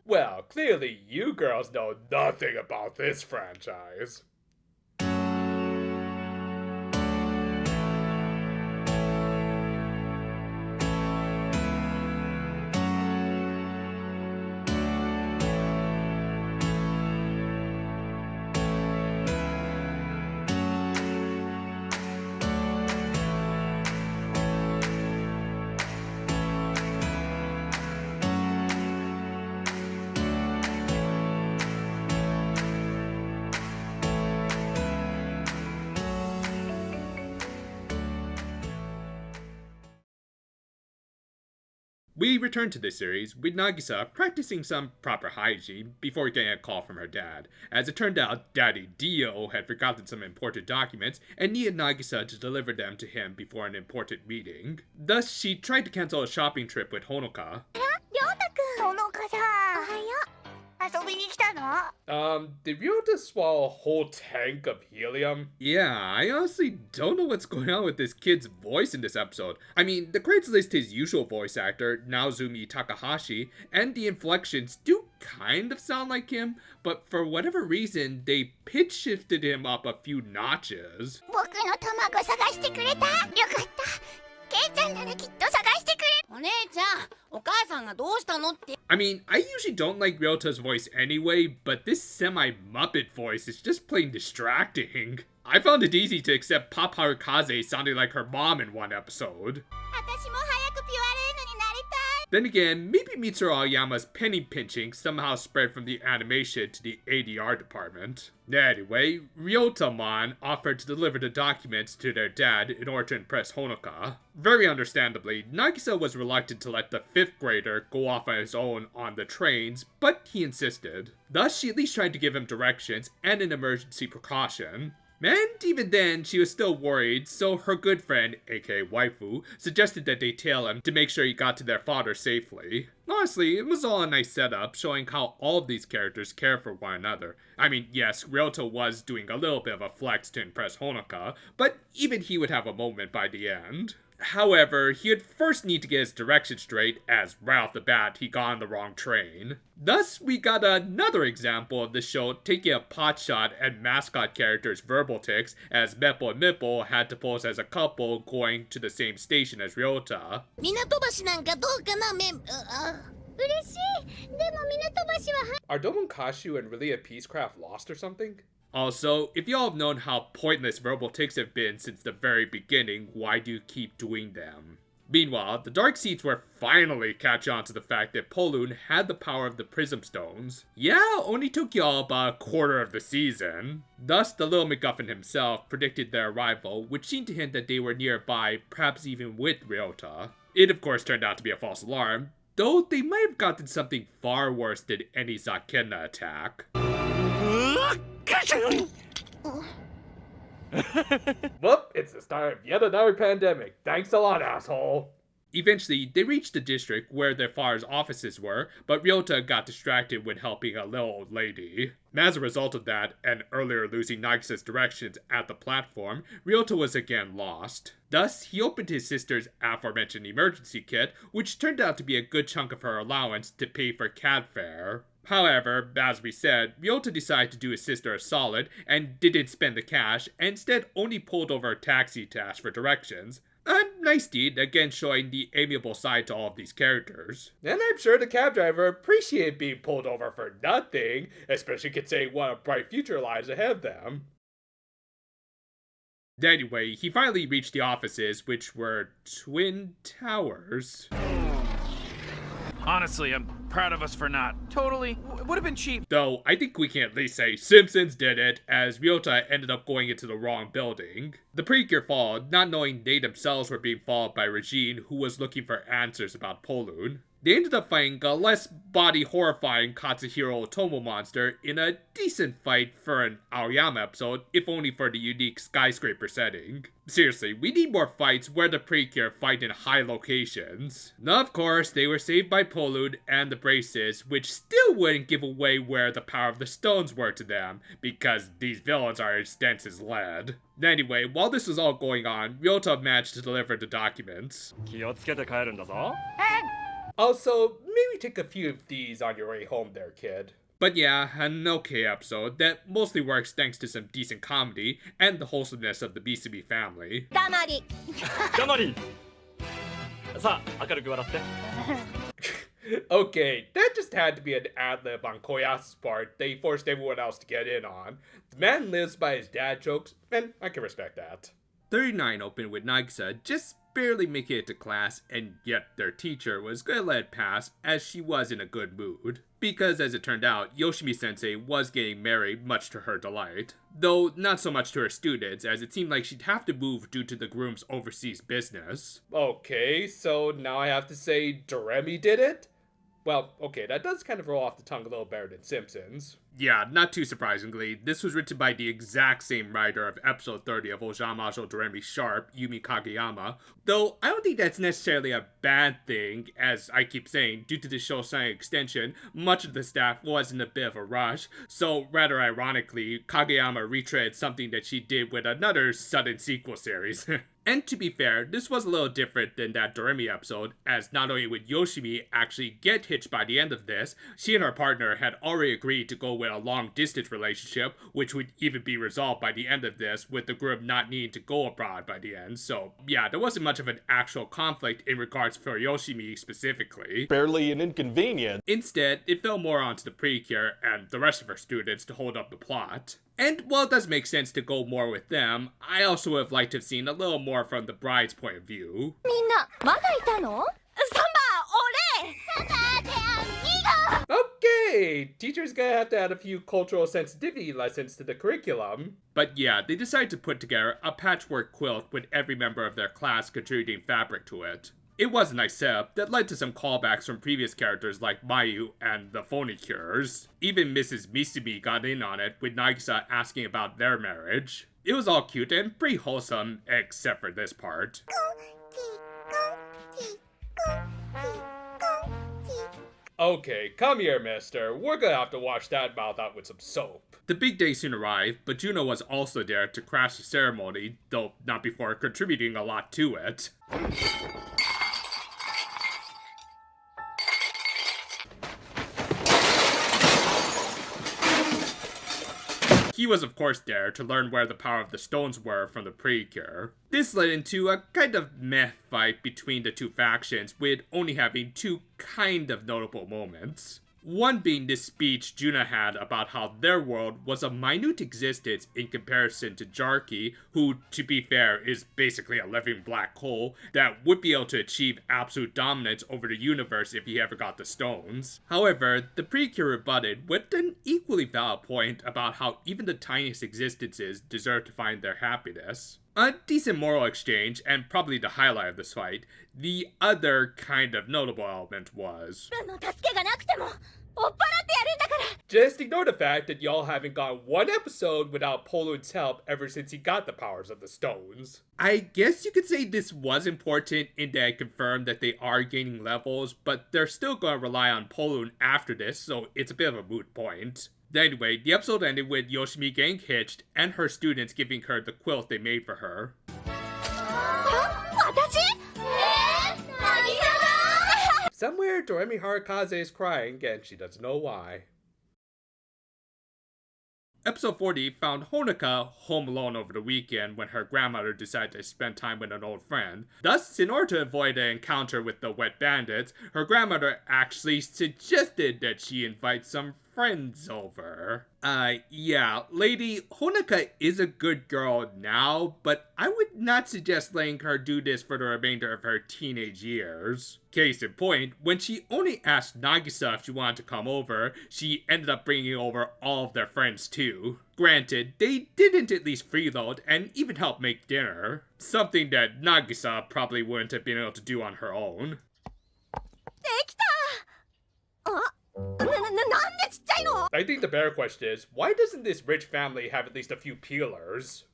Well, clearly you girls know nothing about this franchise. We return to this series with Nagisa practicing some proper hygiene before getting a call from her dad. As it turned out, Daddy Dio had forgotten some important documents and needed Nagisa to deliver them to him before an important meeting. Thus, she tried to cancel a shopping trip with Honoka. Did Ryota swallow a whole tank of helium? Yeah, I honestly don't know what's going on with this kid's voice in this episode. I mean, the credits list his usual voice actor, Naozumi Takahashi, and the inflections do kind of sound like him, but for whatever reason, they pitch shifted him up a few notches. I mean, I usually don't like Ryota's voice anyway, but this semi-Muppet voice is just plain distracting. I found it easy to accept Pop Harukaze sounding like her mom in one episode. Then again, maybe Mitsuru Aoyama's penny pinching somehow spread from the animation to the ADR department. Anyway, Ryota-man offered to deliver the documents to their dad in order to impress Honoka. Very understandably, Nagisa was reluctant to let the 5th grader go off on his own on the trains, but he insisted. Thus, she at least tried to give him directions and an emergency precaution. And even then, she was still worried, so her good friend, aka waifu, suggested that they tail him to make sure he got to their father safely. Honestly, it was all a nice setup, showing how all of these characters care for one another. I mean, yes, Ryota was doing a little bit of a flex to impress Honoka, but even he would have a moment by the end. However, he would first need to get his directions straight, as right off the bat, he got on the wrong train. Thus, we got another example of the show taking a potshot at mascot characters' verbal tics, as Meppo and Mippo had to pose as a couple going to the same station as Ryota. Are Domonkashu and Relia Peacecraft lost or something? Also, if y'all have known how pointless verbal tics have been since the very beginning, why do you keep doing them? Meanwhile, the Dark Seeds were finally catch on to the fact that Polun had the power of the Prism Stones. Yeah, only took y'all about a quarter of the season. Thus, the little MacGuffin himself predicted their arrival, which seemed to hint that they were nearby, perhaps even with Ryota. It of course turned out to be a false alarm, though they might have gotten something far worse than any Zakenna attack. Whoop, it's the start of yet another pandemic. Thanks a lot, asshole. Eventually, they reached the district where their father's offices were, but Ryota got distracted when helping a little old lady. As a result of that, and earlier losing Nagisa's directions at the platform, Ryota was again lost. Thus, he opened his sister's aforementioned emergency kit, which turned out to be a good chunk of her allowance to pay for cab fare. However, as we said, Ryota decided to do his sister a solid and didn't spend the cash, and instead only pulled over a taxi to ask for directions. A nice deed, again showing the amiable side to all of these characters. And I'm sure the cab driver appreciated being pulled over for nothing, especially considering what a bright future lies ahead of them. Anyway, he finally reached the offices, which were Twin Towers. Honestly, I'm proud of us for not. Totally. Would have been cheap. Though, I think we can at least say Simpsons did it, as Ryota ended up going into the wrong building. The Precure followed, not knowing they themselves were being followed by Regine, who was looking for answers about Polun. They ended up fighting a less body-horrifying Katsuhiro Otomo monster in a decent fight for an Aoyama episode, if only for the unique skyscraper setting. Seriously, we need more fights where the Precure fight in high locations. Now, of course, they were saved by Pollude and the Braces, which still wouldn't give away where the power of the stones were to them, because these villains are as dense as lead. Anyway, while this was all going on, Ryota managed to deliver the documents. 気をつけて帰るんだぞ。 Also, maybe take a few of these on your way home there, kid. But yeah, an okay episode that mostly works thanks to some decent comedy and the wholesomeness of the Bisumi family. 黙り。さあ、明るく笑って。 Okay, that just had to be an ad-lib on Koyasu's part they forced everyone else to get in on. The man lives by his dad jokes, and I can respect that. 39 opened with Nagisa just barely making it to class, and yet their teacher was gonna let it pass as she was in a good mood. Because as it turned out, Yoshimi-sensei was getting married much to her delight. Though not so much to her students, as it seemed like she'd have to move due to the groom's overseas business. Okay, so now I have to say Doremi did it? Well, okay, that does kind of roll off the tongue a little better than Simpsons. Yeah, not too surprisingly, this was written by the exact same writer of episode 30 of Ojamajo Doremi Sharp, Yumi Kageyama, though I don't think that's necessarily a bad thing, as I keep saying, due to the Shosai extension, much of the staff was in a bit of a rush, so rather ironically, Kageyama retreaded something that she did with another sudden sequel series. And to be fair, this was a little different than that Doremi episode, as not only would Yoshimi actually get hitched by the end of this, she and her partner had already agreed to go with a long-distance relationship, which would even be resolved by the end of this, with the group not needing to go abroad by the end, so yeah, there wasn't much of an actual conflict in regards for Yoshimi specifically. Barely an inconvenience. Instead, it fell more onto the Precure and the rest of her students to hold up the plot. And while it does make sense to go more with them, I also would have liked to have seen a little more from the bride's point of view. みんなまだいたの？サンバ、俺！ Okay, teachers gonna have to add a few cultural sensitivity lessons to the curriculum. But yeah, they decided to put together a patchwork quilt with every member of their class contributing fabric to it. It was a nice setup that led to some callbacks from previous characters like Mayu and the Phony Cures. Even Mrs. Misumi got in on it, with Nagisa asking about their marriage. It was all cute and pretty wholesome, except for this part. Okay, come here, mister. We're gonna have to wash that mouth out with some soap. The big day soon arrived, but Juno was also there to crash the ceremony, though not before contributing a lot to it. He was of course there to learn where the power of the stones were from the Precure. This led into a kind of meh fight between the two factions, with only having two kind of notable moments. One being this speech Juna had about how their world was a minute existence in comparison to Jarki, who, to be fair, is basically a living black hole that would be able to achieve absolute dominance over the universe if he ever got the stones. However, the Precure rebutted with an equally valid point about how even the tiniest existences deserve to find their happiness. A decent moral exchange, and probably the highlight of this fight. The other kind of notable element was... Just ignore the fact that y'all haven't gone one episode without Pollude's help ever since he got the powers of the stones. I guess you could say this was important in that it confirmed that they are gaining levels, but they're still gonna rely on Pollude after this, so it's a bit of a moot point. Anyway, the episode ended with Yoshimi getting hitched and her students giving her the quilt they made for her. Somewhere, Doremi Harukaze is crying, and she doesn't know why. Episode 40 found Honoka home alone over the weekend when her grandmother decided to spend time with an old friend. Thus, in order to avoid an encounter with the wet bandits, her grandmother actually suggested that she invite some friends over. Yeah, lady, Honoka is a good girl now, but I would not suggest letting her do this for the remainder of her teenage years. Case in point, when she only asked Nagisa if she wanted to come over, she ended up bringing over all of their friends too. Granted, they didn't at least freeload and even help make dinner, something that Nagisa probably wouldn't have been able to do on her own. できた I think the better question is, why doesn't this rich family have at least a few peelers?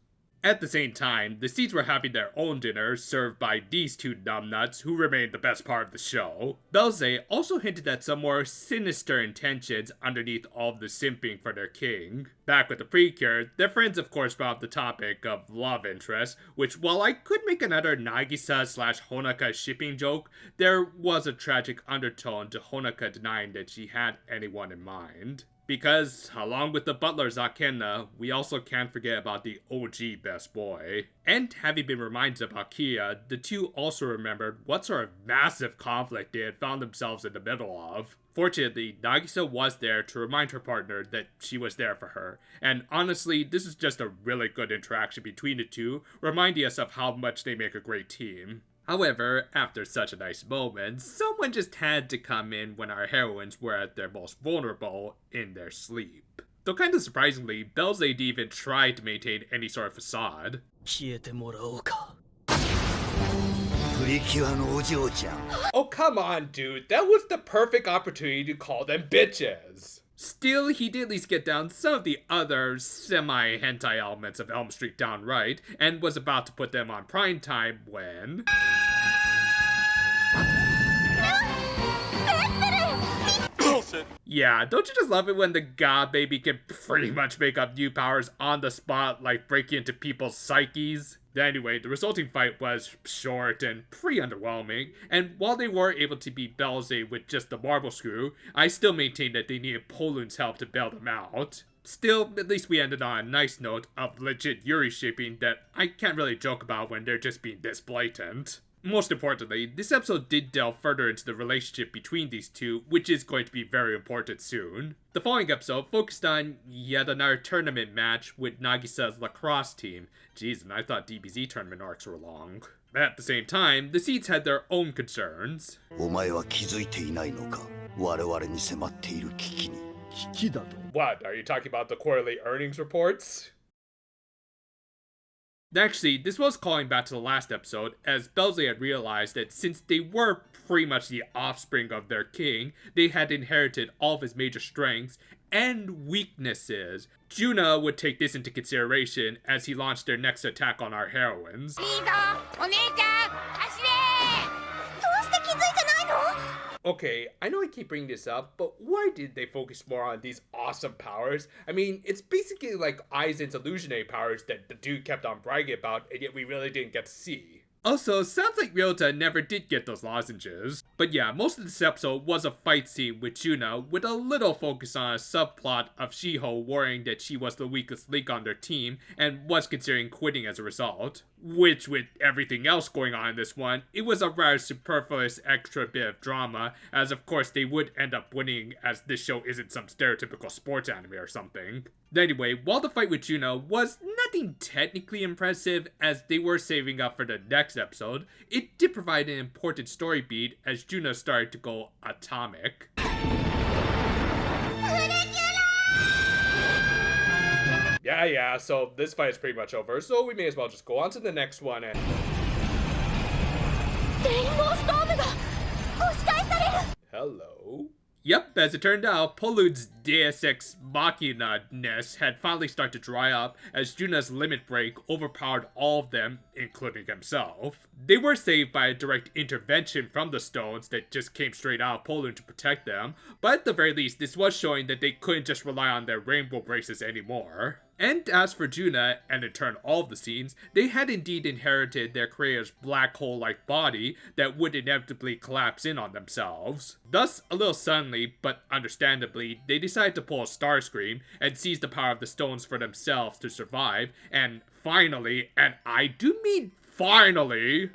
At the same time, the Seeds were having their own dinner served by these two numbnuts who remained the best part of the show. Belze also hinted at some more sinister intentions underneath all of the simping for their king. Back with the Precure, their friends of course brought up the topic of love interest, which while I could make another Nagisa/Honoka shipping joke, there was a tragic undertone to Honoka denying that she had anyone in mind. Because, along with the butler Zakenna, we also can't forget about the OG best boy. And having been reminded about Kia, the two also remembered what sort of massive conflict they had found themselves in the middle of. Fortunately, Nagisa was there to remind her partner that she was there for her, and honestly, this is just a really good interaction between the two, reminding us of how much they make a great team. However, after such a nice moment, someone just had to come in when our heroines were at their most vulnerable in their sleep. Though kinda surprisingly, Belze didn't even try to maintain any sort of facade. Oh come on dude, that was the perfect opportunity to call them bitches! Still, he did at least get down some of the other semi-hentai elements of Elm Street downright, and was about to put them on prime time when... Yeah, don't you just love it when the God Baby can pretty much make up new powers on the spot, like breaking into people's psyches? Anyway, the resulting fight was short and pretty underwhelming, and while they were able to beat Belze with just the marble screw, I still maintain that they needed Polun's help to bail them out. Still, at least we ended on a nice note of legit Yuri shipping that I can't really joke about when they're just being this blatant. Most importantly, this episode did delve further into the relationship between these two, which is going to be very important soon. The following episode focused on yet another tournament match with Nagisa's lacrosse team. Jeez, and I thought DBZ tournament arcs were long. At the same time, the Seeds had their own concerns. What, are you talking about the quarterly earnings reports? Actually, this was calling back to the last episode, as Belze had realized that since they were pretty much the offspring of their king, they had inherited all of his major strengths and weaknesses. Juna would take this into consideration as he launched their next attack on our heroines. Okay, I know I keep bringing this up, but why did they focus more on these awesome powers? I mean, it's basically like Aizen's illusionary powers that the dude kept on bragging about, and yet we really didn't get to see. Also, sounds like Ryota never did get those lozenges. But yeah, most of this episode was a fight scene with Juna, with a little focus on a subplot of Shiho worrying that she was the weakest link on their team, and was considering quitting as a result. Which, with everything else going on in this one, it was a rather superfluous extra bit of drama, as of course they would end up winning, as this show isn't some stereotypical sports anime or something. Anyway, while the fight with Juna was nothing technically impressive, as they were saving up for the next episode, it did provide an important story beat as Juna started to go atomic. Yeah, so this fight is pretty much over, so we may as well just go on to the next one and... Hello? Yep, as it turned out, Polud's Deus Ex Machina-ness had finally started to dry up as Juna's limit break overpowered all of them, including himself. They were saved by a direct intervention from the stones that just came straight out of Polud to protect them, but at the very least, this was showing that they couldn't just rely on their rainbow braces anymore. And as for Juna, and in turn all of the Scenes, they had indeed inherited their creator's black hole-like body that would inevitably collapse in on themselves. Thus, a little suddenly, but understandably, they decided to pull a Starscream and seize the power of the stones for themselves to survive, and finally, and I do mean finally...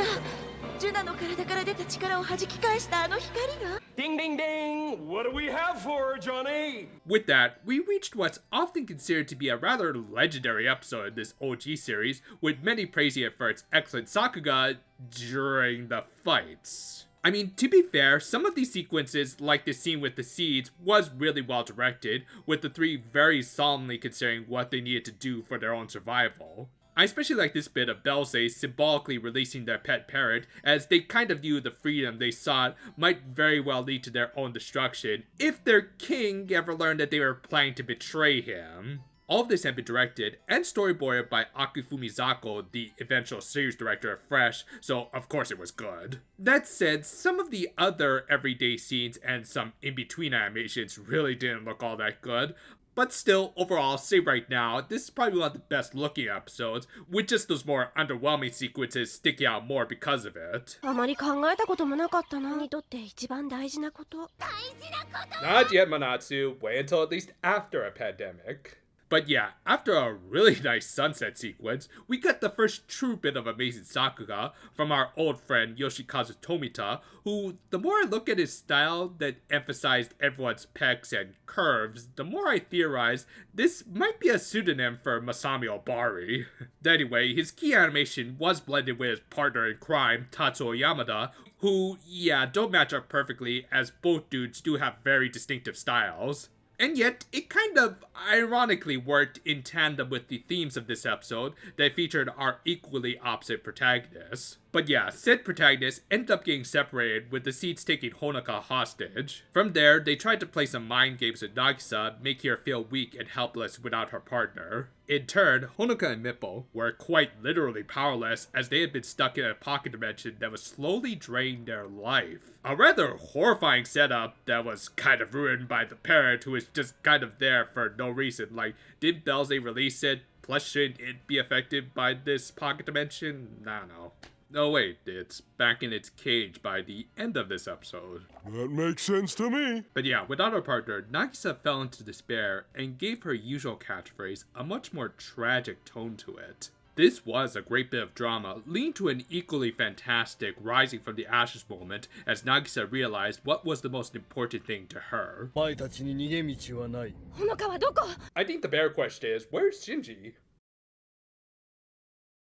Ding ding ding! What do we have for her, Johnny? With that, we reached what's often considered to be a rather legendary episode in this OG series, with many praising it for its excellent sakuga during the fights. I mean, to be fair, some of these sequences, like the scene with the Seeds, was really well directed, with the three very solemnly considering what they needed to do for their own survival. I especially like this bit of Belze symbolically releasing their pet parrot, as they kind of view the freedom they sought might very well lead to their own destruction if their king ever learned that they were planning to betray him. All of this had been directed and storyboarded by Akifumi Zako, the eventual series director of Fresh, so of course it was good. That said, some of the other everyday scenes and some in-between animations really didn't look all that good. But still, overall, I'll say right now, this is probably one of the best looking episodes, with just those more underwhelming sequences sticking out more because of it. あまり考えたこともなかったな。にとって一番大事なこと。大事なこと。 Not yet, Manatsu. Wait until at least after a pandemic. But yeah, after a really nice sunset sequence, we got the first true bit of amazing Sakuga from our old friend Yoshikazu Tomita, who, the more I look at his style that emphasized everyone's pecs and curves, the more I theorize this might be a pseudonym for Masami Obari. Anyway, his key animation was blended with his partner in crime, Tatsuo Yamada, who, yeah, don't match up perfectly, as both dudes do have very distinctive styles. And yet, it kind of ironically worked in tandem with the themes of this episode that featured our equally opposite protagonists. But yeah, said protagonists ended up getting separated with the Seeds taking Honoka hostage. From there, they tried to play some mind games with Nagisa, making her feel weak and helpless without her partner. In turn, Honoka and Mippo were quite literally powerless as they had been stuck in a pocket dimension that was slowly draining their life. A rather horrifying setup that was kind of ruined by the parent who was just kind of there for no reason. Like, did Belze release it? Plus, shouldn't it be affected by this pocket dimension? I don't know. No, wait, it's back in its cage by the end of this episode. That makes sense to me. But yeah, without her partner, Nagisa fell into despair and gave her usual catchphrase a much more tragic tone to it. This was a great bit of drama, leading to an equally fantastic rising from the ashes moment as Nagisa realized what was the most important thing to her. お前たちに逃げ道はない。ほのかはどこ？ I think the better question is, where's Shinji?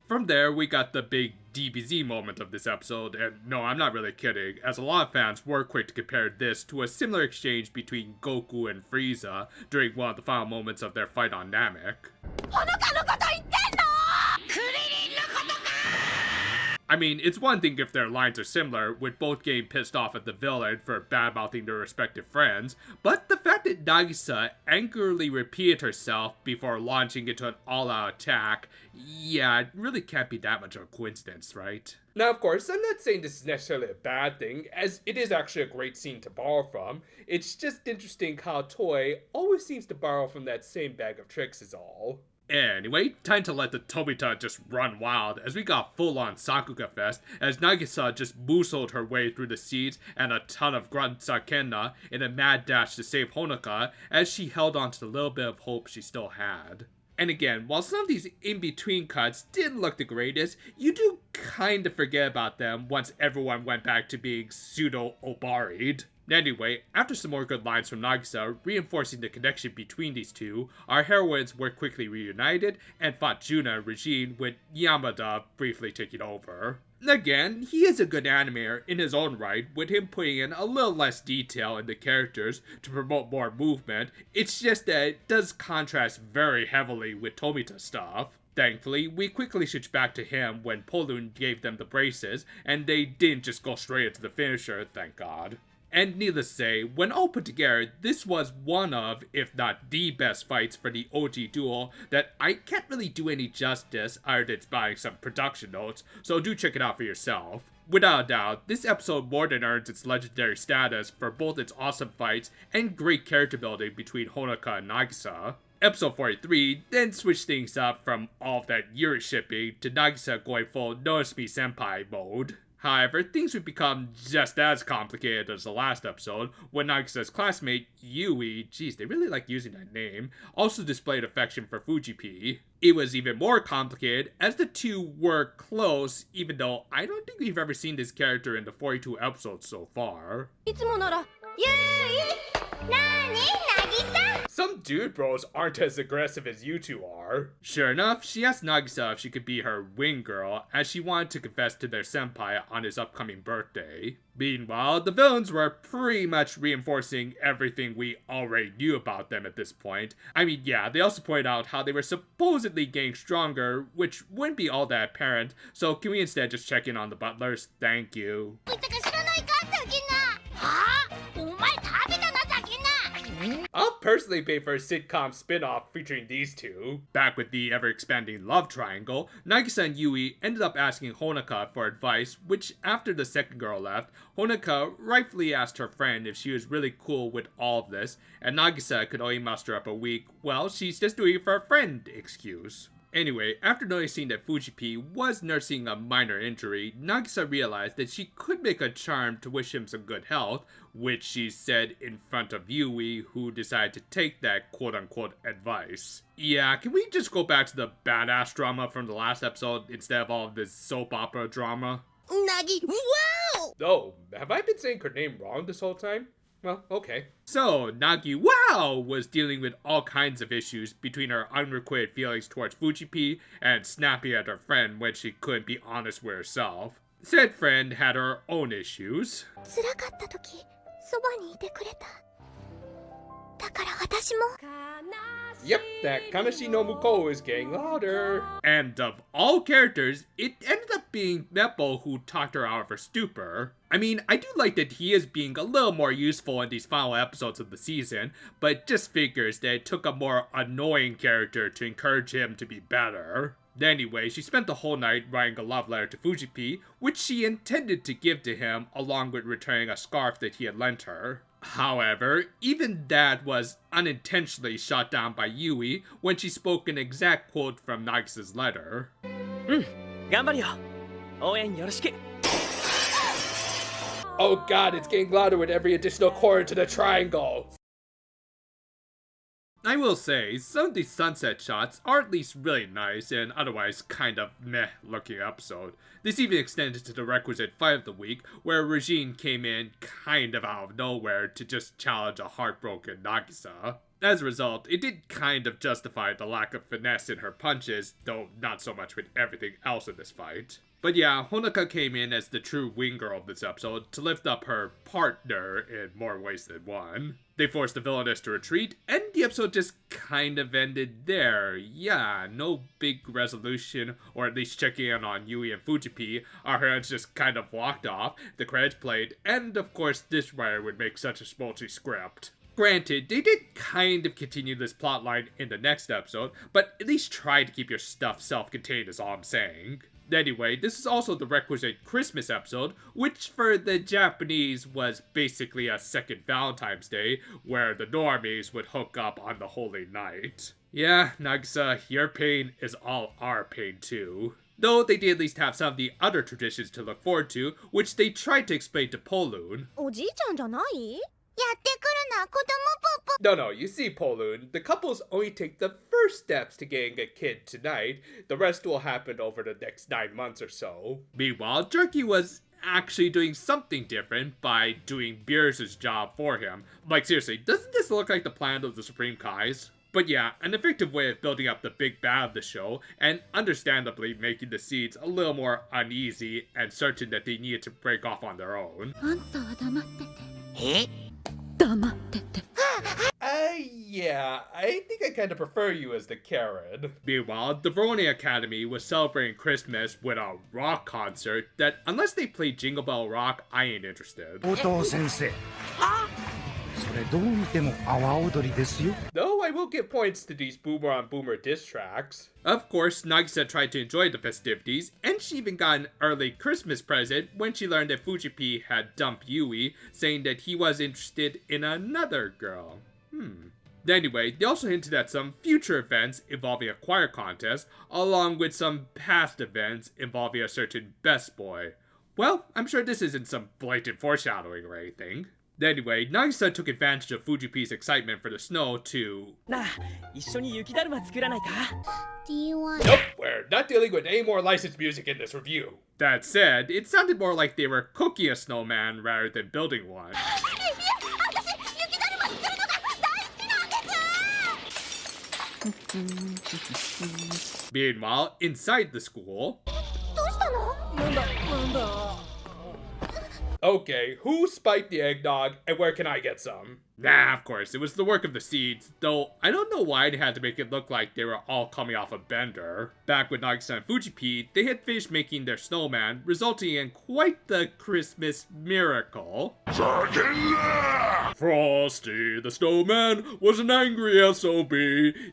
From there, we got the big DBZ moment of this episode, and no, I'm not really kidding, as a lot of fans were quick to compare this to a similar exchange between Goku and Frieza during one of the final moments of their fight on Namek. ほのかのこと言ってんの？クリリンのことか！ I mean, it's one thing if their lines are similar, with both getting pissed off at the villain for bad-mouthing their respective friends, but the fact that Nagisa angrily repeated herself before launching into an all-out attack, yeah, it really can't be that much of a coincidence, right? Now, of course, I'm not saying this is necessarily a bad thing, as it is actually a great scene to borrow from. It's just interesting how Toei always seems to borrow from that same bag of tricks is all. Anyway, time to let the Tomita just run wild as we got full-on Sakuga Fest as Nagisa just boozled her way through the seeds and a ton of grunt Sakenna in a mad dash to save Honoka as she held on to the little bit of hope she still had. And again, while some of these in-between cuts didn't look the greatest, you do kind of forget about them once everyone went back to being pseudo-Obari'd. Anyway, after some more good lines from Nagisa reinforcing the connection between these two, our heroines were quickly reunited and fought Juna and Regine with Yamada briefly taking over. Again, he is a good animator in his own right, with him putting in a little less detail in the characters to promote more movement. It's just that it does contrast very heavily with Tomita's stuff. Thankfully, we quickly switched back to him when Polun gave them the braces, and they didn't just go straight into the finisher, thank God. And needless to say, when all put together, this was one of, if not the best fights for the OG duel that I can't really do any justice other than spotting some production notes, so do check it out for yourself. Without a doubt, this episode more than earns its legendary status for both its awesome fights and great character building between Honoka and Nagisa. Episode 43 then switched things up from all of that Yuri shipping to Nagisa going full Notice Me Senpai mode. However, things would become just as complicated as the last episode when Nagisa's classmate, Yui, geez, they really like using that name, also displayed affection for Fuji-P. It was even more complicated as the two were close, even though I don't think we've ever seen this character in the 42 episodes so far. いつもなら、ゆーい、なーに、なぎさ。some dude bros aren't as aggressive as you two are. Sure enough, she asked Nagisa if she could be her wing girl, as she wanted to confess to their senpai on his upcoming birthday. Meanwhile, the villains were pretty much reinforcing everything we already knew about them at this point. I mean, yeah, they also pointed out how they were supposedly getting stronger, which wouldn't be all that apparent, so can we instead just check in on the butlers? Thank you. I'll personally pay for a sitcom spin-off featuring these two. Back with the ever-expanding love triangle, Nagisa and Yui ended up asking Honoka for advice, which after the second girl left, Honoka rightfully asked her friend if she was really cool with all of this, and Nagisa could only muster up a weak, well, she's just doing it for a friend excuse. Anyway, after noticing that Fujipi was nursing a minor injury, Nagisa realized that she could make a charm to wish him some good health, which she said in front of Yui, who decided to take that quote-unquote advice. Yeah, can we just go back to the badass drama from the last episode instead of all of this soap opera drama? Nagi, wow! Oh, have I been saying her name wrong this whole time? Well, okay. So, Nagi Wow was dealing with all kinds of issues between her unrequited feelings towards Fujipi and snapping at her friend when she couldn't be honest with herself. Said friend had her own issues. Yep, that Kanashi no Muko is getting louder. And of all characters, it ended up being Meppo who talked her out of her stupor. I mean, I do like that he is being a little more useful in these final episodes of the season, but it just figures that it took a more annoying character to encourage him to be better. Anyway, she spent the whole night writing a love letter to Fujipi, which she intended to give to him along with returning a scarf that he had lent her. However, even that was unintentionally shot down by Yui when she spoke an exact quote from Nagisa's letter. Oh god, it's getting louder with every additional quarter to the triangle! I will say, some of these sunset shots are at least really nice and otherwise kind of meh looking episode. This even extended to the requisite fight of the week, where Regine came in kind of out of nowhere to just challenge a heartbroken Nagisa. As a result, it did kind of justify the lack of finesse in her punches, though not so much with everything else in this fight. But yeah, Honoka came in as the true wing girl of this episode to lift up her partner in more ways than one. They forced the villainess to retreat, and the episode just kind of ended there. Yeah, no big resolution, or at least checking in on Yui and Fujipi. Our heroines just kind of walked off, the credits played, and of course this writer would make such a smolty script. Granted, they did kind of continue this plotline in the next episode, but at least try to keep your stuff self-contained is all I'm saying. Anyway, this is also the requisite Christmas episode, which for the Japanese was basically a second Valentine's Day, where the normies would hook up on the holy night. Yeah, Nagisa, your pain is all our pain too. Though they did at least have some of the other traditions to look forward to, which they tried to explain to Poloon. No, you see, Poloon, the couples only take the first steps to getting a kid tonight. The rest will happen over the next 9 months or so. Meanwhile, Jerky was actually doing something different by doing Beers' job for him. Like, seriously, doesn't this look like the plan of the Supreme Kais? But yeah, an effective way of building up the big bad of the show, and understandably making the seeds a little more uneasy and certain that they needed to break off on their own. Yeah, I think I kind of prefer you as the Karen. Meanwhile, the Verone Academy was celebrating Christmas with a rock concert that, unless they play Jingle Bell Rock, I ain't interested. Though I will give points to these Boomer on Boomer diss tracks. Of course, Nagisa tried to enjoy the festivities, and she even got an early Christmas present when she learned that Fujipi had dumped Yui, saying that he was interested in another girl. Anyway, they also hinted at some future events involving a choir contest, along with some past events involving a certain best boy. Well, I'm sure this isn't some blatant foreshadowing or anything. Anyway, Nagisa took advantage of Fujipi's excitement for the snow to... Do you want... Nope, we're not dealing with any more licensed music in this review. That said, it sounded more like they were cooking a snowman rather than building one. Meanwhile, inside the school... どうしたの？ Okay, who spiked the eggnog, and where can I get some? Nah, of course, it was the work of the seeds, though I don't know why they had to make it look like they were all coming off a bender. Back with Nagisa and Fujipi, they had finished making their snowman, resulting in quite the Christmas miracle. Frosty, the snowman, was an angry SOB.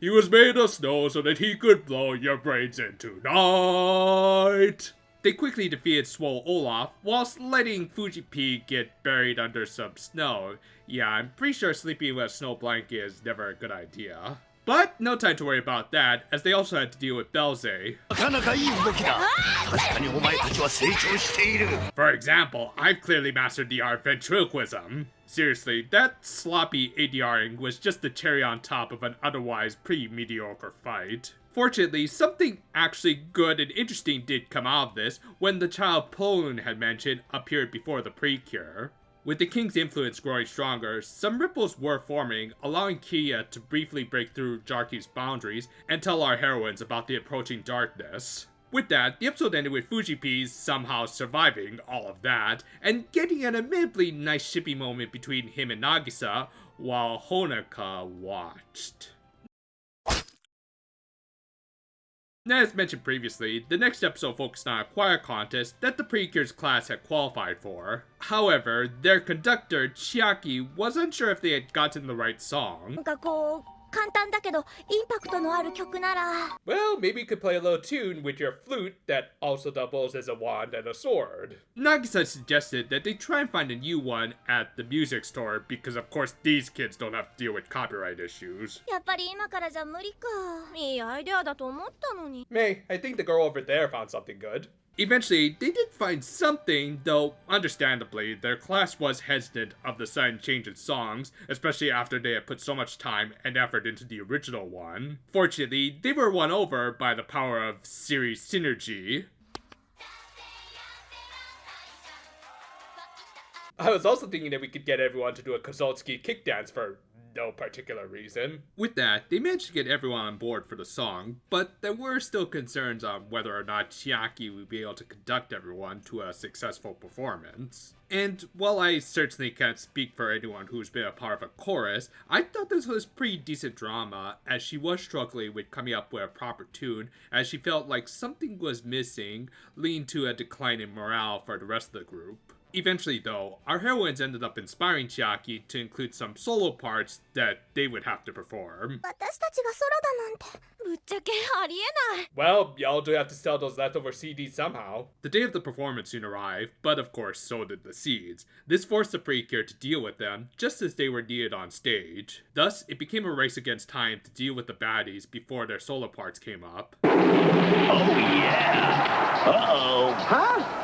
He was made of snow so that he could blow your brains in tonight. They quickly defeated Swole Olaf, whilst letting Fujipi get buried under some snow. Yeah, I'm pretty sure sleeping with a snow blanket is never a good idea. But no time to worry about that, as they also had to deal with Belze. For example, I've clearly mastered the art of ventriloquism. Seriously, that sloppy ADRing was just the cherry on top of an otherwise pretty mediocre fight. Fortunately, something actually good and interesting did come out of this when the child Polun had mentioned appeared before the Precure. With the king's influence growing stronger, some ripples were forming, allowing Kia to briefly break through Jarky's boundaries and tell our heroines about the approaching darkness. With that, the episode ended with Fujipi somehow surviving all of that, and getting an admittedly nice shipping moment between him and Nagisa, while Honoka watched. As mentioned previously, the next episode focused on a choir contest that the Precure's class had qualified for. However, their conductor, Chiaki, was unsure if they had gotten the right song. なんかこう簡単だけどインパクトのある曲なら Well, maybe you could play a little tune with your flute that also doubles as a wand and a sword. Nagisa suggested that they try and find a new one at the music store because of course these kids don't have to deal with copyright issues. やっぱり今からじゃ無理か。いいアイデアだと思ったのに。 May, I think the girl over there found something good. Eventually, they did find something, though understandably, their class was hesitant of the sudden change in songs, especially after they had put so much time and effort into the original one. Fortunately, they were won over by the power of series synergy. I was also thinking that we could get everyone to do a Kozolsky kick dance for no particular reason. With that, they managed to get everyone on board for the song, but there were still concerns on whether or not Chiaki would be able to conduct everyone to a successful performance. And while I certainly can't speak for anyone who's been a part of a chorus, I thought this was pretty decent drama, as she was struggling with coming up with a proper tune, as she felt like something was missing, leading to a decline in morale for the rest of the group. Eventually though, our heroines ended up inspiring Chiaki to include some solo parts that they would have to perform. 私たちがソロだなんてぶっちゃけありえない。 Well, y'all do have to sell those leftover CDs somehow. The day of the performance soon arrived, but of course so did the seeds. This forced the Precure to deal with them, just as they were needed on stage. Thus, it became a race against time to deal with the baddies before their solo parts came up. Oh yeah! Uh-oh. Huh?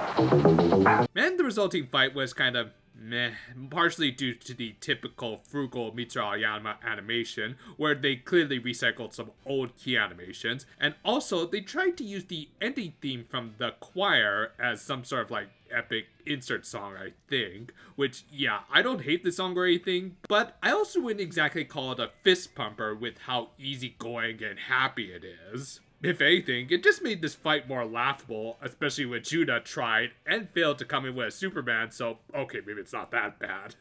And the resulting fight was kind of meh, partially due to the typical frugal Mitsuru Aoyama animation, where they clearly recycled some old key animations, and also they tried to use the ending theme from the choir as some sort of like epic insert song, I think, which, yeah, I don't hate the song or anything, but I also wouldn't exactly call it a fist pumper with how easygoing and happy it is. If anything, it just made this fight more laughable, especially when Judah tried and failed to come in with a Superman, so okay, maybe it's not that bad.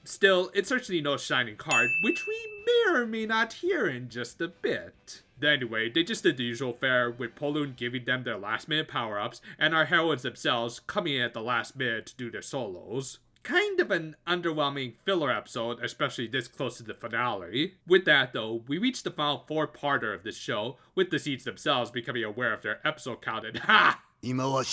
Still, it's certainly no shining card, which we may or may not hear in just a bit. Anyway, they just did the usual fare, with Polun giving them their last minute power-ups, and our heroines themselves coming in at the last minute to do their solos. Kind of an underwhelming filler episode, especially this close to the finale. With that though, we reached the final four-parter of this show, with the seeds themselves becoming aware of their episode count and ha! Well,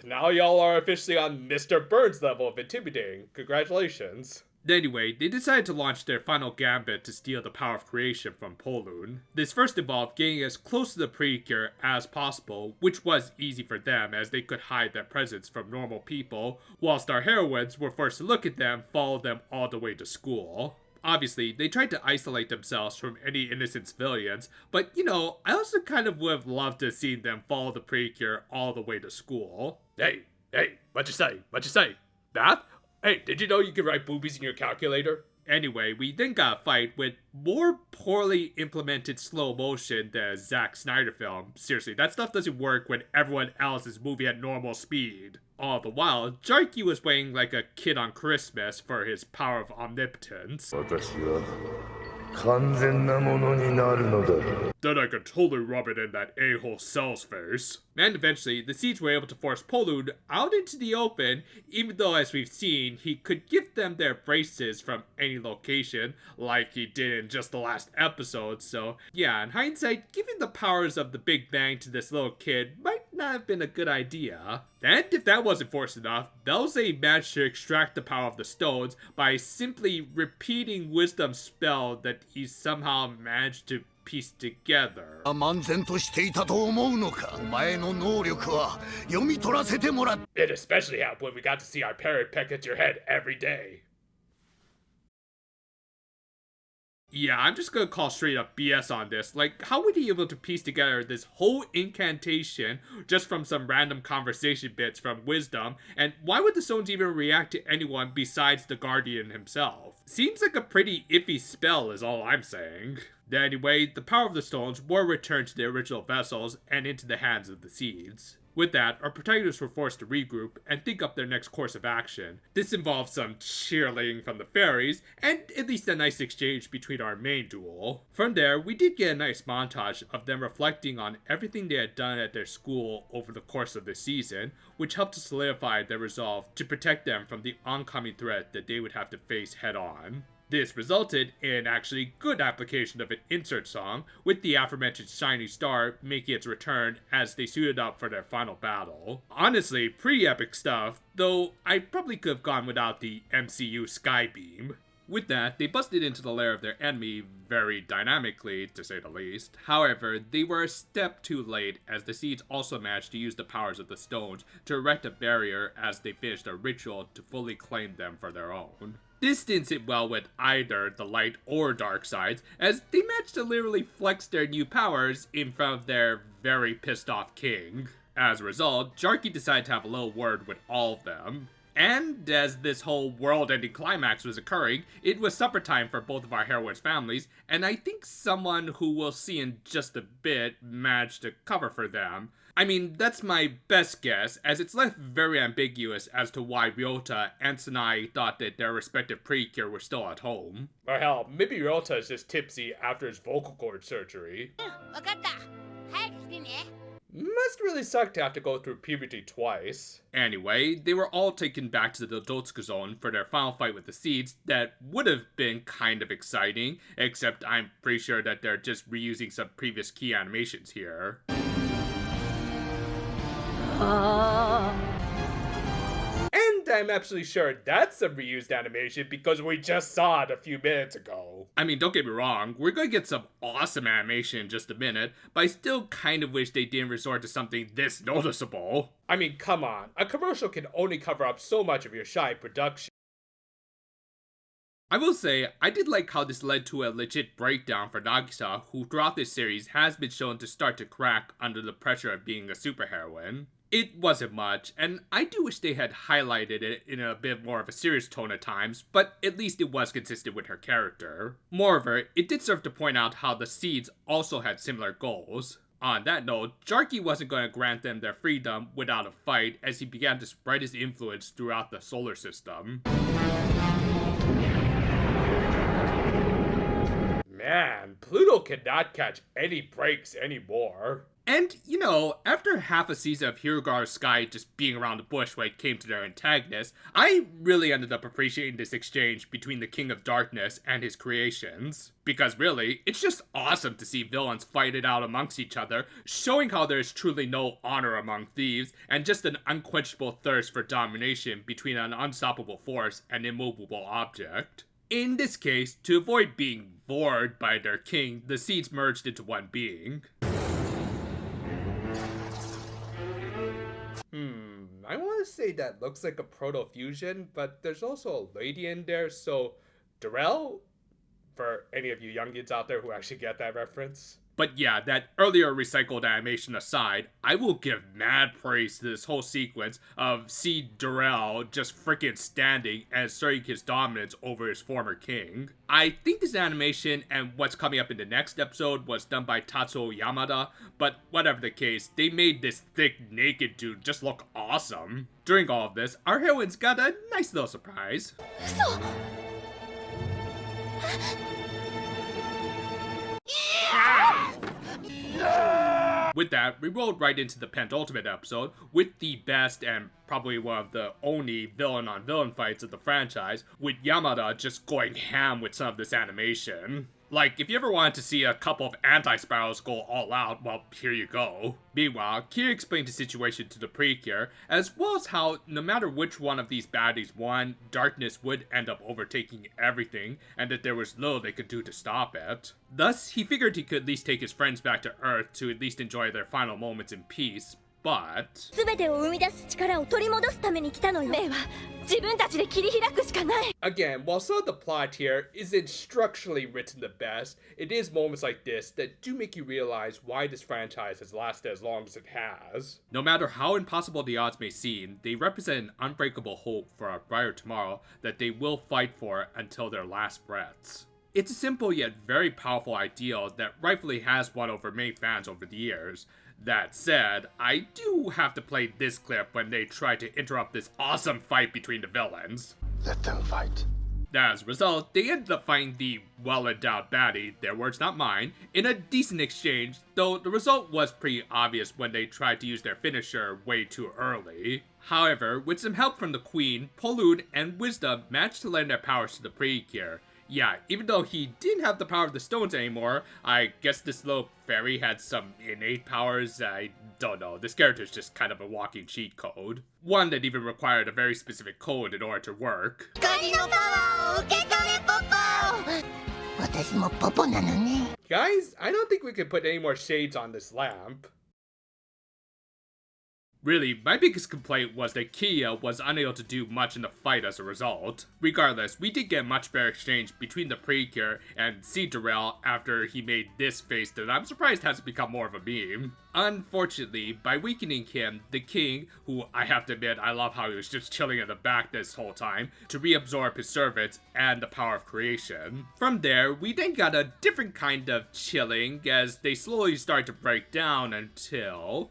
now y'all are officially on Mr. Burns level of intimidating. Congratulations. Anyway, they decided to launch their final gambit to steal the power of creation from Polun. This first involved getting as close to the Precure as possible, which was easy for them as they could hide their presence from normal people, whilst our heroines were forced to look at them, follow them all the way to school. Obviously, they tried to isolate themselves from any innocent civilians, but you know, I also kind of would have loved to have seen them follow the Precure all the way to school. Hey, what you say? Math? Hey, did you know you could write boobies in your calculator? Anyway, we then got a fight with more poorly implemented slow motion than a Zack Snyder film. Seriously, that stuff doesn't work when everyone else is moving at normal speed. All the while, Jarky was waiting like a kid on Christmas for his power of omnipotence. 私は完全なものになるのだ。 Then I could totally rub it in that a-hole Cell's face. And eventually, the Seeds were able to force Pollude out into the open, even though, as we've seen, he could give them their braces from any location, like he did in just the last episode. So, yeah, in hindsight, giving the powers of the Big Bang to this little kid might not have been a good idea. And if that wasn't forced enough, Belzé managed to extract the power of the stones by simply repeating Wisdom's spell that he somehow managed to piece together. 漫然としていたと思うのか。お前の能力は読み取らせてもらっ It especially helped when we got to see our parrot peck at your head every day. Yeah, I'm just gonna call straight up BS on this. Like, how were they able to piece together this whole incantation just from some random conversation bits from Wisdom? And why would the stones even react to anyone besides the Guardian himself? Seems like a pretty iffy spell is all I'm saying. Anyway, the power of the stones were returned to the original vessels and into the hands of the Seeds. With that, our protagonists were forced to regroup and think up their next course of action. This involved some cheerleading from the Fairies, and at least a nice exchange between our main duel. From there, we did get a nice montage of them reflecting on everything they had done at their school over the course of the season, which helped to solidify their resolve to protect them from the oncoming threat that they would have to face head on. This resulted in actually good application of an insert song, with the aforementioned Shiny Star making its return as they suited up for their final battle. Honestly, pretty epic stuff, though I probably could have gone without the MCU Skybeam. With that, they busted into the lair of their enemy very dynamically, to say the least. However, they were a step too late, as the Seeds also managed to use the powers of the stones to erect a barrier as they finished a ritual to fully claim them for their own. This didn't sit well with either the light or dark sides, as they managed to literally flex their new powers in front of their very pissed off king. As a result, Jarky decided to have a little word with all of them. And as this whole world-ending climax was occurring, it was supper time for both of our heroines' families, and I think someone who we'll see in just a bit managed to cover for them. I mean, that's my best guess, as it's left very ambiguous as to why Ryota and Sanai thought that their respective Precure were still at home. Or hell, maybe Ryota is just tipsy after his vocal cord surgery. わかった早く来てね Must really suck to have to go through puberty twice. Anyway, they were all taken back to the Dotsuka zone for their final fight with the Seeds that would have been kind of exciting, except I'm pretty sure that they're just reusing some previous key animations here. And I'm absolutely sure that's some reused animation because we just saw it a few minutes ago. I mean, don't get me wrong, we're gonna get some awesome animation in just a minute, but I still kind of wish they didn't resort to something this noticeable. I mean, come on, a commercial can only cover up so much of your shy production. I will say, I did like how this led to a legit breakdown for Nagisa, who throughout this series has been shown to start to crack under the pressure of being a superheroine. It wasn't much, and I do wish they had highlighted it in a bit more of a serious tone at times, but at least it was consistent with her character. Moreover, it did serve to point out how the Seeds also had similar goals. On that note, Jarky wasn't going to grant them their freedom without a fight as he began to spread his influence throughout the solar system. Man, Pluto cannot catch any breaks anymore. And, you know, after half a season of Hirugaru Sky just being around the bush when it came to their antagonists, I really ended up appreciating this exchange between the King of Darkness and his creations. Because really, it's just awesome to see villains fight it out amongst each other, showing how there is truly no honor among thieves, and just an unquenchable thirst for domination between an unstoppable force and immovable object. In this case, to avoid being bored by their king, the Seeds merged into one being. I want to say that looks like a proto-fusion, but there's also a lady in there, so Darrell? For any of you youngins out there who actually get that reference. But yeah, that earlier recycled animation aside, I will give mad praise to this whole sequence of C. Durrell just freaking standing and asserting his dominance over his former king. I think this animation and what's coming up in the next episode was done by Tatsuo Yamada, but whatever the case, they made this thick naked dude just look awesome. During all of this, our heroines got a nice little surprise. So... With that, we rolled right into the penultimate episode with the best and probably one of the only villain-on-villain fights of the franchise, with Yamada just going ham with some of this animation. Like, if you ever wanted to see a couple of anti-spirals go all out, well, here you go. Meanwhile, Kira explained the situation to the Precure, as well as how no matter which one of these baddies won, darkness would end up overtaking everything, and that there was little they could do to stop it. Thus, he figured he could at least take his friends back to Earth to at least enjoy their final moments in peace, but... 全てを生み出す力を取り戻すために来たのよ。命は自分たちで切り開くしかない。 Again, while some of the plot here isn't structurally written the best, it is moments like this that do make you realize why this franchise has lasted as long as it has. No matter how impossible the odds may seem, they represent an unbreakable hope for a brighter tomorrow that they will fight for until their last breaths. It's a simple yet very powerful ideal that rightfully has won over many fans over the years. That said, I do have to play this clip when they try to interrupt this awesome fight between the villains. Let them fight. As a result, they ended up fighting the well-endowed baddie, their words not mine, in a decent exchange, though the result was pretty obvious when they tried to use their finisher way too early. However, with some help from the Queen, Polun and Wisdom managed to lend their powers to the Precure. Yeah, even though he didn't have the power of the stones anymore, I guess this little fairy had some innate powers. I don't know, this character's just kind of a walking cheat code. One that even required a very specific code in order to work. Guys, I don't think we can put any more shades on this lamp. Really, my biggest complaint was that Kia was unable to do much in the fight as a result. Regardless, we did get a much better exchange between the Precure and C. Durrell after he made this face that I'm surprised hasn't become more of a meme. Unfortunately, by weakening him, the king, who I have to admit I love how he was just chilling in the back this whole time, to reabsorb his servants and the power of creation. From there, we then got a different kind of chilling as they slowly start to break down until...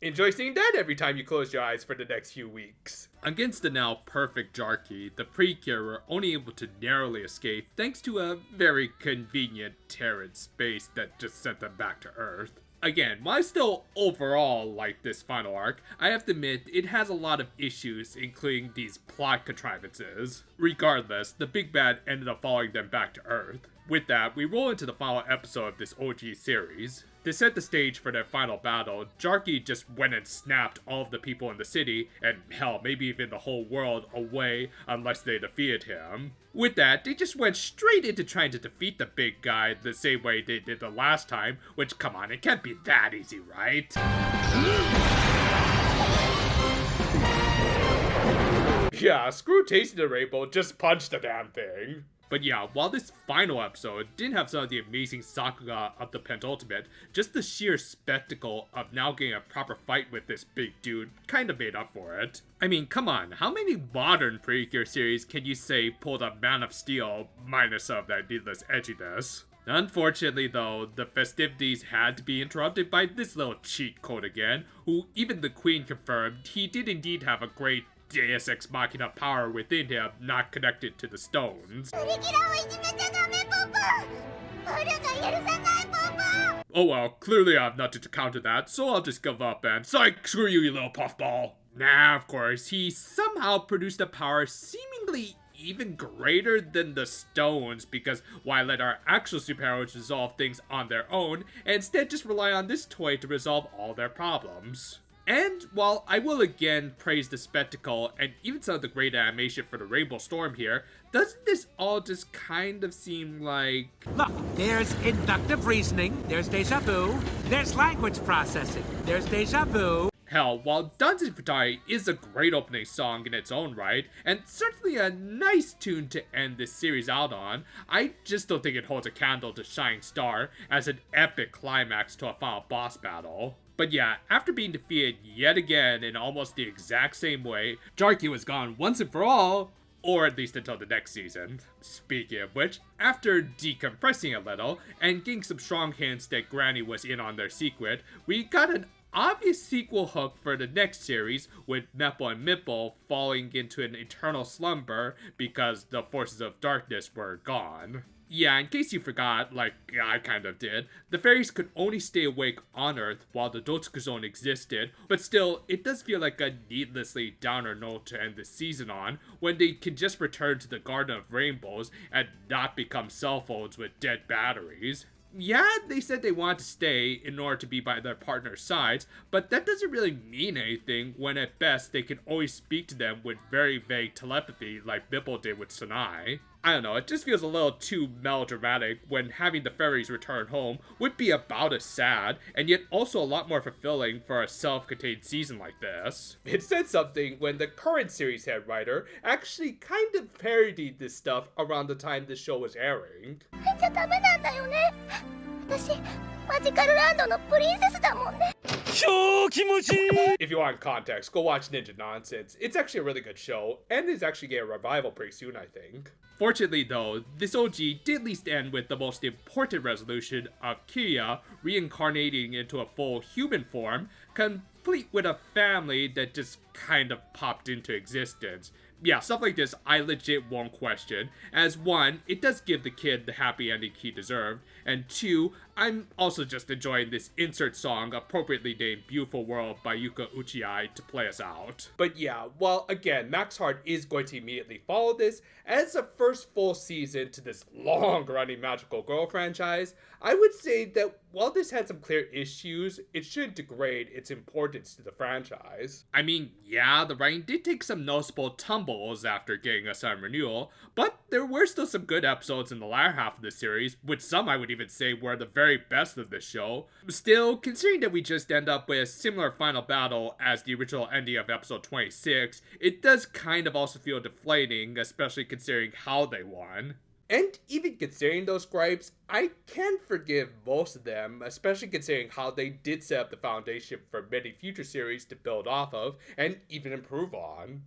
Enjoy seeing that every time you close your eyes for the next few weeks. Against the now perfect Jarky, the Precure were only able to narrowly escape thanks to a very convenient tear in space that just sent them back to Earth. Again, while I still overall like this final arc, I have to admit it has a lot of issues, including these plot contrivances. Regardless, the big bad ended up following them back to Earth. With that, we roll into the final episode of this OG series. To set the stage for their final battle, Jarky just went and snapped all of the people in the city, and hell, maybe even the whole world, away unless they defeated him. With that, they just went straight into trying to defeat the big guy the same way they did the last time, which, come on, it can't be that easy, right? Yeah, screw tasting the rainbow, just punch the damn thing. But yeah, while this final episode didn't have some of the amazing Sakuga of the penultimate, just the sheer spectacle of now getting a proper fight with this big dude kind of made up for it. I mean, come on, how many modern Precure series can you say pulled a Man of Steel minus some of that needless edginess? Unfortunately though, the festivities had to be interrupted by this little cheat code again, who even the Queen confirmed he did indeed have a great Deus Ex Machina power within him, not connected to the stones. Oh well, clearly I have nothing to counter that, so I'll just give up and psych, screw you, you little puffball. Nah, of course, he somehow produced a power seemingly even greater than the stones, because why let our actual superheroes resolve things on their own, and instead just rely on this toy to resolve all their problems. And while I will again praise the spectacle and even some of the great animation for the Rainbow Storm here, doesn't this all just kind of seem like... Look, there's inductive reasoning, there's deja vu, there's language processing, there's deja vu. Hell, while Danzig Futari is a great opening song in its own right, and certainly a nice tune to end this series out on, I just don't think it holds a candle to Shining Star as an epic climax to a final boss battle. But yeah, after being defeated yet again in almost the exact same way, Jarky was gone once and for all, or at least until the next season. Speaking of which, after decompressing a little, and getting some strong hints that Granny was in on their secret, we got an obvious sequel hook for the next series, with Mepple and Mipple falling into an eternal slumber because the forces of darkness were gone. Yeah, in case you forgot, like I kind of did, the fairies could only stay awake on Earth while the Dotsuku Zone existed, but still, it does feel like a needlessly downer note to end the season on, when they can just return to the Garden of Rainbows and not become cell phones with dead batteries. Yeah, they said they want to stay in order to be by their partner's sides, but that doesn't really mean anything when at best they can always speak to them with very vague telepathy like Mipple did with Sanai. I don't know, it just feels a little too melodramatic when having the fairies return home would be about as sad, and yet also a lot more fulfilling for a self-contained season like this. It said something when the current series head writer actually kind of parodied this stuff around the time the show was airing. じゃダメなんだよね。私マジカルランドのプリンセスだもんね。 If you want context, go watch Ninja Nonsense. It's actually a really good show, and is actually getting a revival pretty soon, I think. Fortunately though, this OG did at least end with the most important resolution of Kiria reincarnating into a full human form, complete with a family that just kind of popped into existence. Yeah, stuff like this I legit won't question, as one, it does give the kid the happy ending he deserved, and two, I'm also just enjoying this insert song appropriately named Beautiful World by Yuka Uchiai to play us out. But yeah, while again, Max Heart is going to immediately follow this as a first full season to this long-running Magical Girl franchise, I would say that while this had some clear issues, it shouldn't degrade its importance to the franchise. I mean, yeah, the writing did take some noticeable tumbles after getting a sudden renewal, but there were still some good episodes in the latter half of the series, which some I would even say were the very best of the show. Still, considering that we just end up with a similar final battle as the original ending of episode 26, it does kind of also feel deflating, especially considering how they won. And even considering those gripes, I can forgive most of them, especially considering how they did set up the foundation for many future series to build off of, and even improve on.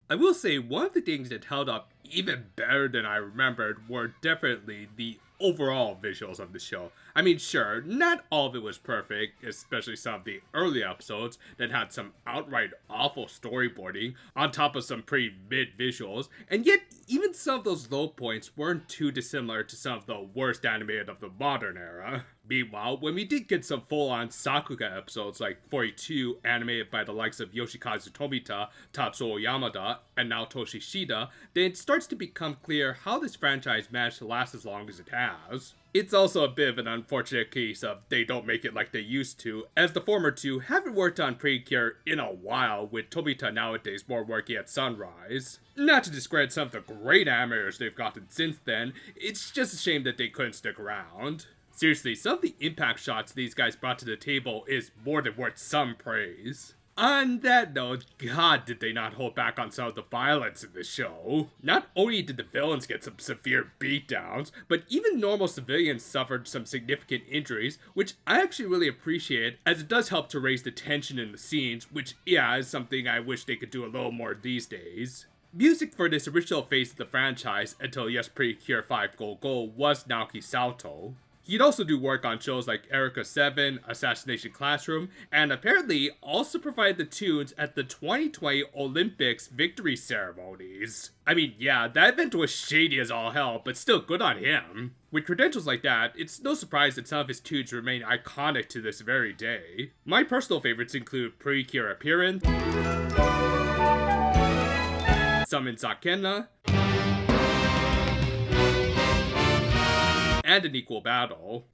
I will say, one of the things that held up even better than I remembered were definitely the overall visuals of the show. I mean, sure, not all of it was perfect, especially some of the early episodes that had some outright awful storyboarding on top of some pretty mid visuals, and yet even some of those low points weren't too dissimilar to some of the worst animated of the modern era. Meanwhile, when we did get some full-on Sakuga episodes like 42 animated by the likes of Yoshikazu Tomita, Tatsuo Yamada, and now Toshi Shida, then it starts to become clear how this franchise managed to last as long as it has. It's also a bit of an unfortunate case of they don't make it like they used to, as the former two haven't worked on Precure in a while, with Tomita nowadays more working at Sunrise. Not to discredit some of the great animators they've gotten since then, it's just a shame that they couldn't stick around. Seriously, some of the impact shots these guys brought to the table is more than worth some praise. On that note, god did they not hold back on some of the violence in the show. Not only did the villains get some severe beatdowns, but even normal civilians suffered some significant injuries, which I actually really appreciate, as it does help to raise the tension in the scenes, which yeah, is something I wish they could do a little more these days. Music for this original phase of the franchise until Yes Precure 5 Go Go was Naoki Sato. He'd also do work on shows like Erika 7, Assassination Classroom, and apparently also provide the tunes at the 2020 Olympics victory ceremonies. I mean, yeah, that event was shady as all hell, but still good on him. With credentials like that, it's no surprise that some of his tunes remain iconic to this very day. My personal favorites include Precure Appearance, Summon Sakena, and An Equal Battle.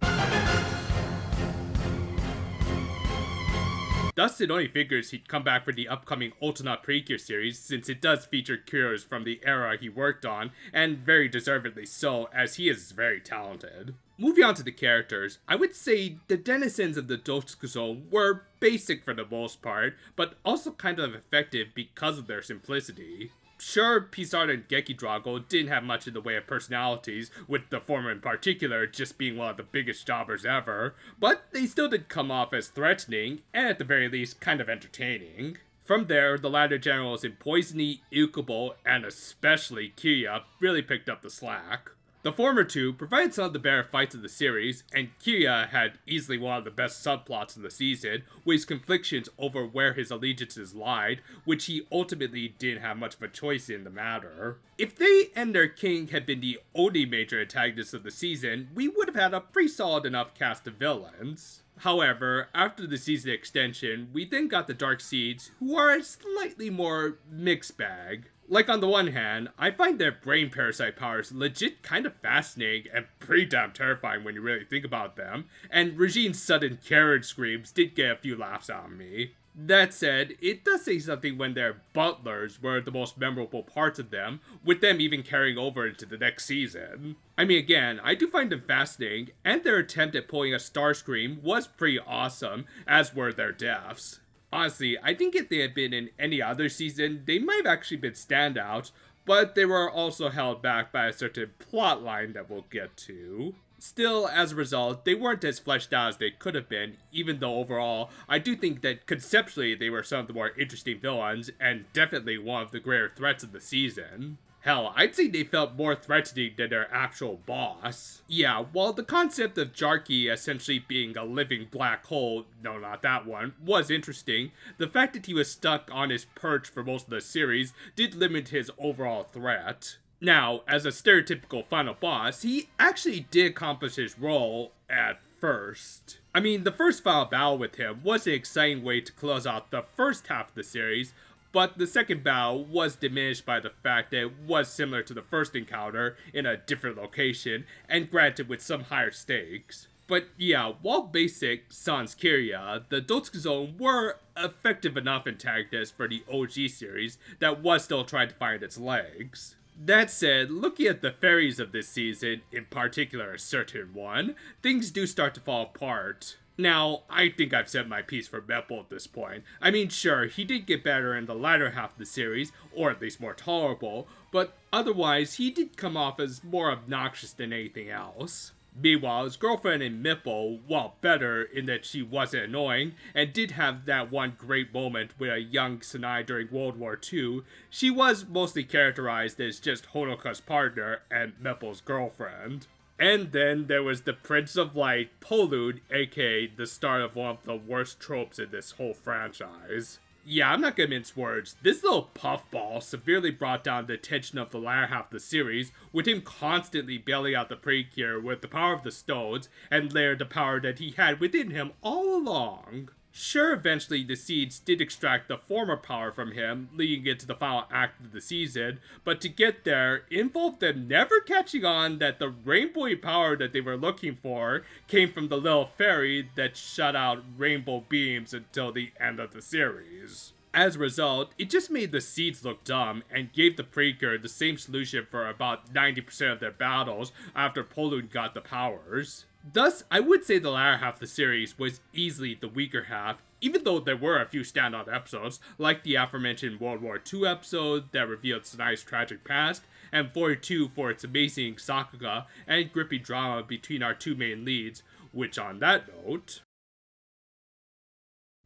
Thus, it only figures he'd come back for the upcoming Ultranaught Precure series, since it does feature cures from the era he worked on, and very deservedly so, as he is very talented. Moving on to the characters, I would say the denizens of the Dotsuku Zone were basic for the most part, but also kind of effective because of their simplicity. Sure, Pizarro and Geki Drago didn't have much in the way of personalities, with the former in particular just being one of the biggest jobbers ever, but they still did come off as threatening, and at the very least, kind of entertaining. From there, the latter generals in Poisony, Ukubo, and especially Kirya really picked up the slack. The former two provided some of the better fights of the series, and Kirya had easily one of the best subplots of the season, with his conflictions over where his allegiances lied, which he ultimately didn't have much of a choice in the matter. If they and their king had been the only major antagonists of the season, we would have had a pretty solid enough cast of villains. However, after the season extension, we then got the Dark Seeds, who are a slightly more mixed bag. Like, on the one hand, I find their brain parasite powers legit kind of fascinating and pretty damn terrifying when you really think about them, and Regine's sudden carriage screams did get a few laughs out of me. That said, it does say something when their butlers were the most memorable parts of them, with them even carrying over into the next season. I mean, again, I do find them fascinating, and their attempt at pulling a Starscream was pretty awesome, as were their deaths. Honestly, I think if they had been in any other season, they might have actually been standouts, but they were also held back by a certain plotline that we'll get to. Still, as a result, they weren't as fleshed out as they could have been, even though overall, I do think that conceptually they were some of the more interesting villains, and definitely one of the greater threats of the season. Hell, I'd say they felt more threatening than their actual boss. Yeah, while the concept of Jarky essentially being a living black hole, no, not that one, was interesting, the fact that he was stuck on his perch for most of the series did limit his overall threat. Now, as a stereotypical final boss, he actually did accomplish his role at first. I mean, the first final battle with him was an exciting way to close out the first half of the series, but the second battle was diminished by the fact that it was similar to the first encounter in a different location, and granted with some higher stakes. But yeah, while basic, sans Kirya, the Dotsuku Zone were effective enough antagonists for the OG series that was still trying to find its legs. That said, looking at the Fairies of this season, in particular a certain one, things do start to fall apart. Now, I think I've said my piece for Meppel at this point. I mean, sure, he did get better in the latter half of the series, or at least more tolerable, but otherwise, he did come off as more obnoxious than anything else. Meanwhile, his girlfriend in Meppel, while better in that she wasn't annoying, and did have that one great moment with a young Sanai during World War II, she was mostly characterized as just Honoka's partner and Meppel's girlfriend. And then there was the Prince of Light, Polud, aka the start of one of the worst tropes in this whole franchise. Yeah, I'm not gonna mince words. This little puffball severely brought down the tension of the latter half of the series, with him constantly bailing out the Precure with the power of the stones, and layered the power that he had within him all along. Sure, eventually the Seeds did extract the former power from him, leading into the final act of the season, but to get there, it involved them never catching on that the rainbowy power that they were looking for came from the little fairy that shot out rainbow beams until the end of the series. As a result, it just made the Seeds look dumb, and gave the Precure the same solution for about 90% of their battles after Polud got the powers. Thus, I would say the latter half of the series was easily the weaker half, even though there were a few standout episodes, like the aforementioned World War II episode that revealed Sanai's tragic past, and 42 for its amazing Sakuga and grippy drama between our two main leads, which on that note...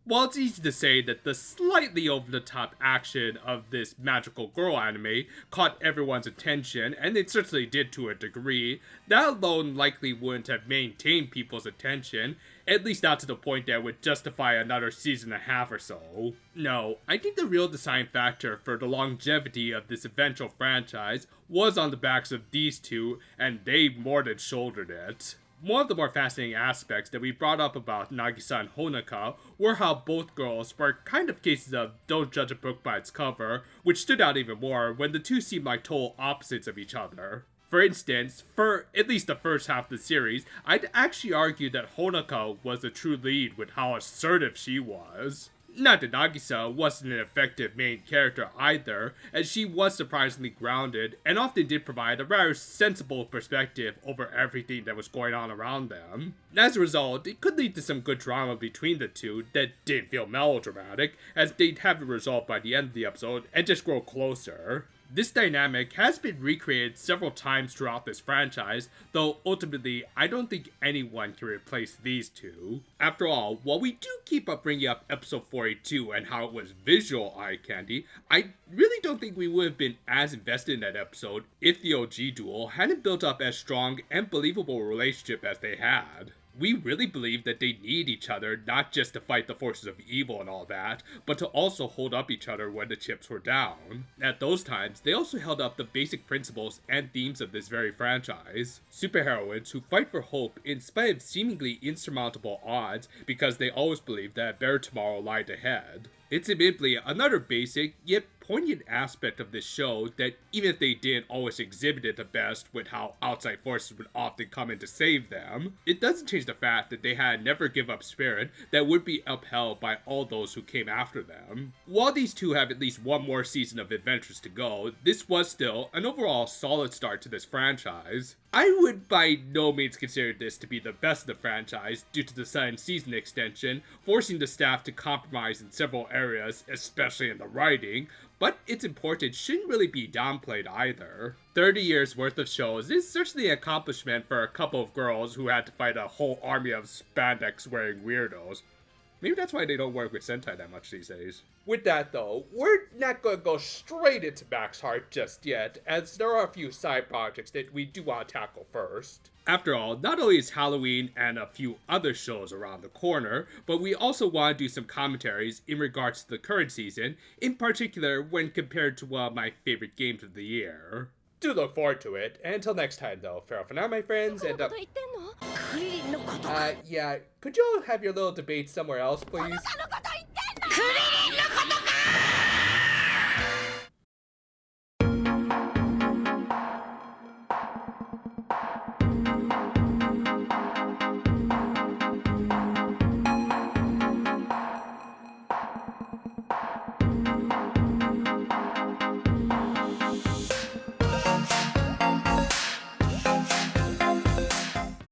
While it's easy to say that the slightly over-the-top action of this magical girl anime caught everyone's attention, and it certainly did to a degree, that alone likely wouldn't have maintained people's attention, at least not to the point that would justify another season and a half or so. No, I think the real deciding factor for the longevity of this eventual franchise was on the backs of these two, and they more than shouldered it. One of the more fascinating aspects that we brought up about Nagisa and Honoka were how both girls were kind of cases of don't judge a book by its cover, which stood out even more when the two seemed like total opposites of each other. For instance, for at least the first half of the series, I'd actually argue that Honoka was the true lead with how assertive she was. Not that Nagisa wasn't an effective main character either, as she was surprisingly grounded and often did provide a rather sensible perspective over everything that was going on around them. As a result, it could lead to some good drama between the two that didn't feel melodramatic, as they'd have it resolved by the end of the episode and just grow closer. This dynamic has been recreated several times throughout this franchise, though ultimately I don't think anyone can replace these two. After all, while we do keep bringing up episode 42 and how it was visual eye candy, I really don't think we would have been as invested in that episode if the OG duo hadn't built up as strong and believable a relationship as they had. We really believe that they need each other, not just to fight the forces of evil and all that, but to also hold up each other when the chips were down. At those times, they also held up the basic principles and themes of this very franchise. Superheroines who fight for hope in spite of seemingly insurmountable odds because they always believe that a better tomorrow lied ahead. It's admittedly another basic, yet poignant aspect of this show that even if they didn't always exhibit it the best with how outside forces would often come in to save them, it doesn't change the fact that they had a never give up spirit that would be upheld by all those who came after them. While these two have at least one more season of adventures to go, this was still an overall solid start to this franchise. I would by no means consider this to be the best of the franchise due to the sudden season extension, forcing the staff to compromise in several areas, especially in the writing, but its importance shouldn't really be downplayed either. 30 years worth of shows is certainly an accomplishment for a couple of girls who had to fight a whole army of spandex wearing weirdos. Maybe that's why they don't work with Sentai that much these days. With that though, we're not going to go straight into Max Heart just yet, as there are a few side projects that we do want to tackle first. After all, not only is Halloween and a few other shows around the corner, but we also want to do some commentaries in regards to the current season, in particular when compared to one of my favorite games of the year. Do look forward to it, and until next time though, farewell for now my friends, and yeah, could you have your little debate somewhere else please?